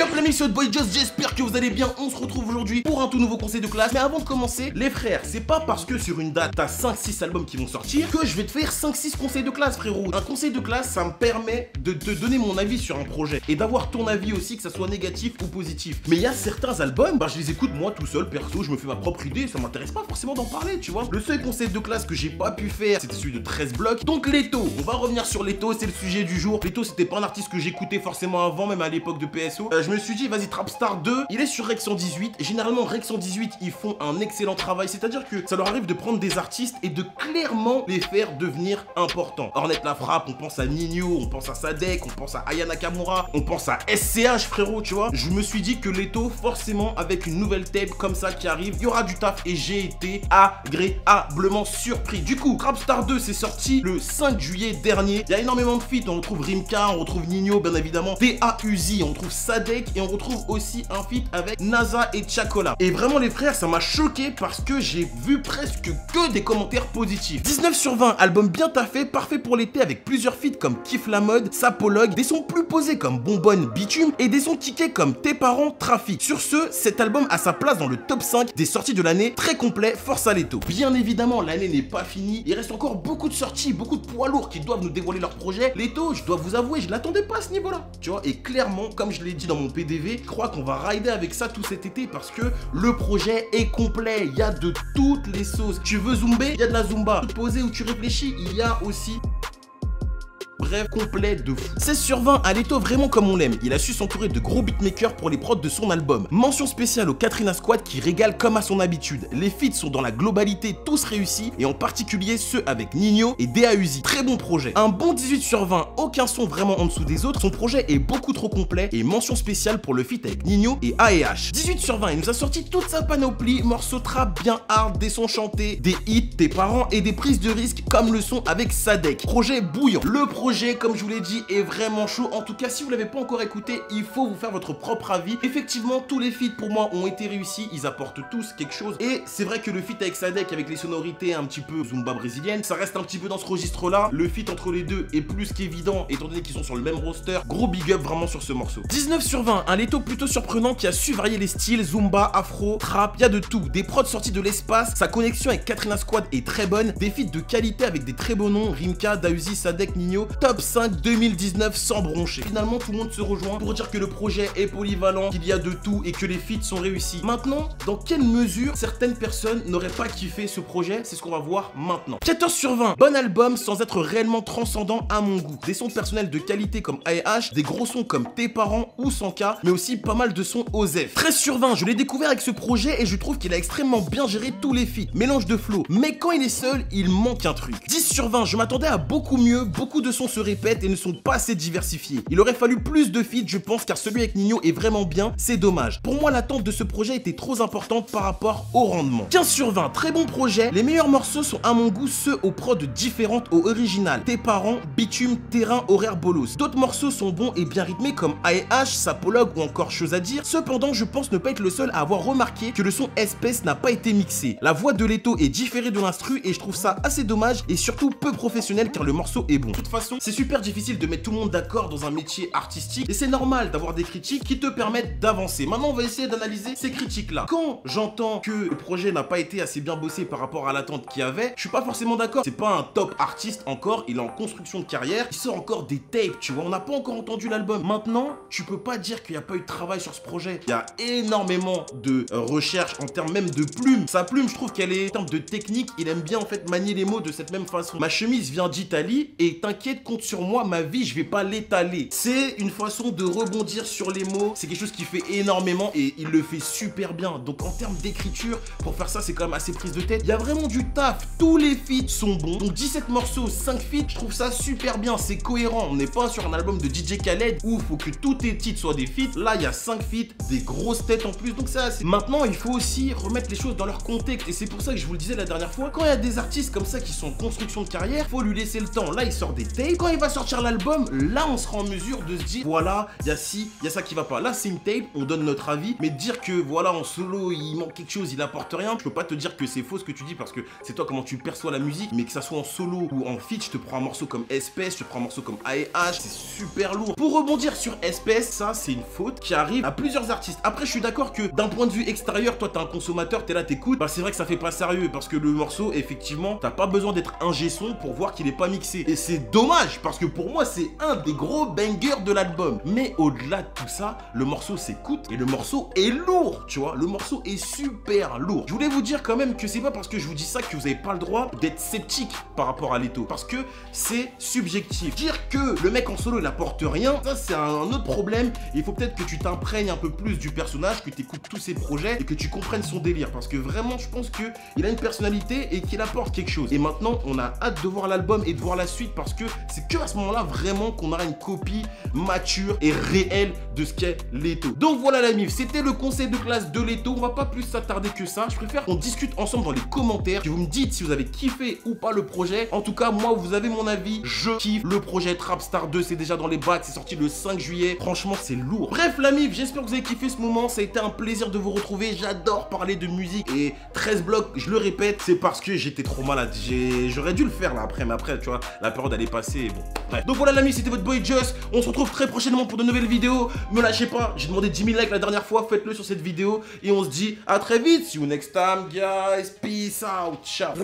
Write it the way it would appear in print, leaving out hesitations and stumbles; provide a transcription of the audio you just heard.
Yo les amis, c'est votre boy Just, j'espère que vous allez bien. On se retrouve aujourd'hui pour un tout nouveau conseil de classe. Mais avant de commencer, les frères, c'est pas parce que sur une date t'as 5-6 albums qui vont sortir que je vais te faire 5-6 conseils de classe, frérot. Un conseil de classe, ça me permet de te donner mon avis sur un projet et d'avoir ton avis aussi, que ça soit négatif ou positif. Mais il y a certains albums, bah je les écoute moi tout seul, perso, je me fais ma propre idée, ça m'intéresse pas forcément d'en parler, tu vois. Le seul conseil de classe que j'ai pas pu faire, c'était celui de 13 blocs. Donc Leto, on va revenir sur Leto, c'est le sujet du jour. Leto, c'était pas un artiste que j'écoutais forcément avant, même à l'époque de PSO. Je me suis dit, vas-y, Trapstar 2, il est sur Rec 118. Et généralement, Rec 118, ils font un excellent travail. C'est-à-dire que ça leur arrive de prendre des artistes et de clairement les faire devenir importants. Ornette La Frappe, on pense à Nino, on pense à Sadek, on pense à Aya Nakamura, on pense à SCH, frérot, tu vois. Je me suis dit que Leto, forcément, avec une nouvelle tape comme ça qui arrive, il y aura du taf et j'ai été agréablement surpris. Du coup, Trapstar 2, c'est sorti le 5 juillet dernier. Il y a énormément de feats. On retrouve Rimka, on retrouve Nino, bien évidemment, DAUZI, on retrouve Sadek et on retrouve aussi un feat avec NASA et Chacola. Et vraiment les frères, ça m'a choqué parce que j'ai vu presque que des commentaires positifs. 19 sur 20, album bien taffé, parfait pour l'été avec plusieurs feats comme Kiffe la mode, Sapologue, des sons plus posés comme Bonbonne, Bitume et des sons kickés comme Tes parents, Trafic. Sur ce, cet album a sa place dans le top 5 des sorties de l'année, très complet, force à Leto. Bien évidemment, l'année n'est pas finie, il reste encore beaucoup de sorties, beaucoup de poids lourds qui doivent nous dévoiler leur projet. Leto, je dois vous avouer, je l'attendais pas à ce niveau-là, tu vois, et clairement, comme je l'ai dit dans mon PDV, je crois qu'on va rider avec ça tout cet été parce que le projet est complet, il y a de toutes les sauces. Tu veux zumber, il y a de la zumba. Tu te poser où tu réfléchis, il y a aussi... Bref, complet de fou. 16 sur 20 à Leto, vraiment comme on l'aime. Il a su s'entourer de gros beatmakers pour les prods de son album. Mention spéciale au Katrina Squad qui régale comme à son habitude. Les feats sont dans la globalité tous réussis et en particulier ceux avec Nino et DAUZI. Très bon projet. Un bon 18 sur 20, aucun son vraiment en dessous des autres. Son projet est beaucoup trop complet et mention spéciale pour le feat avec Nino et AEH. 18 sur 20, il nous a sorti toute sa panoplie, morceaux trap bien hard, des sons chantés, des hits, Tes parents et des prises de risques comme le son avec Sadek. Projet bouillant. Le projet, comme je vous l'ai dit, est vraiment chaud. En tout cas, si vous l'avez pas encore écouté, il faut vous faire votre propre avis. Effectivement, tous les feats pour moi ont été réussis. Ils apportent tous quelque chose. Et c'est vrai que le feat avec Sadek, avec les sonorités un petit peu zumba brésilienne, ça reste un petit peu dans ce registre-là. Le feat entre les deux est plus qu'évident, étant donné qu'ils sont sur le même roster. Gros big up vraiment sur ce morceau. 19 sur 20, un Leto plutôt surprenant qui a su varier les styles, zumba, afro, trap, il y a de tout. Des prods sortis de l'espace, sa connexion avec Katrina Squad est très bonne. Des feats de qualité avec des très beaux noms, Rimka, DAUZI, Sadek, Nino. Top 5 2019 sans broncher. Finalement, tout le monde se rejoint pour dire que le projet est polyvalent, qu'il y a de tout et que les feats sont réussis. Maintenant, dans quelle mesure certaines personnes n'auraient pas kiffé ce projet, c'est ce qu'on va voir maintenant. 14 sur 20, bon album sans être réellement transcendant à mon goût. Des sons personnels de qualité comme AEH, des gros sons comme Tes parents ou 100K, mais aussi pas mal de sons OZEF. 13 sur 20, je l'ai découvert avec ce projet et je trouve qu'il a extrêmement bien géré tous les feats. Mélange de flow, mais quand il est seul, il manque un truc. 10 sur 20, je m'attendais à beaucoup mieux, beaucoup de sons se répètent et ne sont pas assez diversifiés. Il aurait fallu plus de feats, je pense, car celui avec Nino est vraiment bien, c'est dommage. Pour moi, l'attente de ce projet était trop importante par rapport au rendement. 15 sur 20, très bon projet. Les meilleurs morceaux sont à mon goût ceux aux prods différentes au original. Tes parents, Bitume, Terrain, Horaire Bolos. D'autres morceaux sont bons et bien rythmés comme AEH, Sapologue ou encore Chose à dire. Cependant, je pense ne pas être le seul à avoir remarqué que le son espèce n'a pas été mixé. La voix de Leto est différée de l'instru et je trouve ça assez dommage et surtout peu professionnel car le morceau est bon. De toute façon, c'est super difficile de mettre tout le monde d'accord dans un métier artistique et c'est normal d'avoir des critiques qui te permettent d'avancer. Maintenant, on va essayer d'analyser ces critiques-là. Quand j'entends que le projet n'a pas été assez bien bossé par rapport à l'attente qu'il y avait, je suis pas forcément d'accord. C'est pas un top artiste encore, il est en construction de carrière, il sort encore des tapes, tu vois, on n'a pas encore entendu l'album. Maintenant, tu peux pas dire qu'il n'y a pas eu de travail sur ce projet. Il y a énormément de recherche en termes même de plume. Sa plume, je trouve qu'elle est en termes de technique, il aime bien en fait manier les mots de cette même façon. Ma chemise vient d'Italie et t'inquiète, compte sur moi, ma vie, je vais pas l'étaler. C'est une façon de rebondir sur les mots. C'est quelque chose qui fait énormément et il le fait super bien. Donc en termes d'écriture, pour faire ça, c'est quand même assez prise de tête. Il y a vraiment du taf. Tous les feats sont bons. Donc 17 morceaux, 5 feats, je trouve ça super bien. C'est cohérent. On n'est pas sur un album de DJ Khaled où il faut que tous tes titres soient des feats. Là, il y a 5 feats, des grosses têtes en plus. Donc c'est assez. Maintenant, il faut aussi remettre les choses dans leur contexte. Et c'est pour ça que je vous le disais la dernière fois. Quand il y a des artistes comme ça qui sont en construction de carrière, faut lui laisser le temps. Là, il sort des tapes. Quand il va sortir l'album, là on sera en mesure de se dire voilà, il y a ci, il y a ça qui va pas. Là c'est une tape, on donne notre avis, mais dire que voilà en solo il manque quelque chose, il apporte rien, je peux pas te dire que c'est faux ce que tu dis parce que c'est toi comment tu perçois la musique, mais que ça soit en solo ou en feat, je te prends un morceau comme Espèce, je te prends un morceau comme A&H, c'est super lourd. Pour rebondir sur Espèce, ça c'est une faute qui arrive à plusieurs artistes. Après je suis d'accord que d'un point de vue extérieur, toi t'es un consommateur, t'es là, t'écoutes, bah c'est vrai que ça fait pas sérieux parce que le morceau effectivement t'as pas besoin d'être ingé son pour voir qu'il est pas mixé. Et c'est dommage parce que pour moi c'est un des gros bangers de l'album. Mais au-delà de tout ça, le morceau s'écoute et le morceau est lourd, tu vois. Le morceau est super lourd. Je voulais vous dire quand même que c'est pas parce que je vous dis ça que vous avez pas le droit d'être sceptique par rapport à Leto. Parce que c'est subjectif. Dire que le mec en solo il apporte rien, ça c'est un autre problème. Il faut peut-être que tu t'imprègnes un peu plus du personnage, que tu écoutes tous ses projets et que tu comprennes son délire. Parce que vraiment je pense qu'il a une personnalité et qu'il apporte quelque chose. Et maintenant on a hâte de voir l'album et de voir la suite parce que c'est que à ce moment-là vraiment qu'on aura une copie mature et réelle de ce qu'est Leto. Donc voilà la mif, c'était le conseil de classe de Leto. On va pas plus s'attarder que ça. Je préfère qu'on discute ensemble dans les commentaires, que vous me dites si vous avez kiffé ou pas le projet. En tout cas, moi, vous avez mon avis. Je kiffe le projet Trapstar 2. C'est déjà dans les bacs. C'est sorti le 5 juillet. Franchement, c'est lourd. Bref, la mif, j'espère que vous avez kiffé ce moment. Ça a été un plaisir de vous retrouver. J'adore parler de musique. Et 13 blocs, je le répète, c'est parce que j'étais trop malade. J'aurais dû le faire là après, mais après, tu vois, la période elle est passée. Bon, bref. Donc voilà, la mif, c'était votre boy Just. On se retrouve très prochainement pour de nouvelles vidéos. Me lâchez pas. J'ai demandé 10 000 likes la dernière fois. Faites-le sur cette vidéo. Et on se dit à très vite. See you next time, guys. Peace out. Ciao.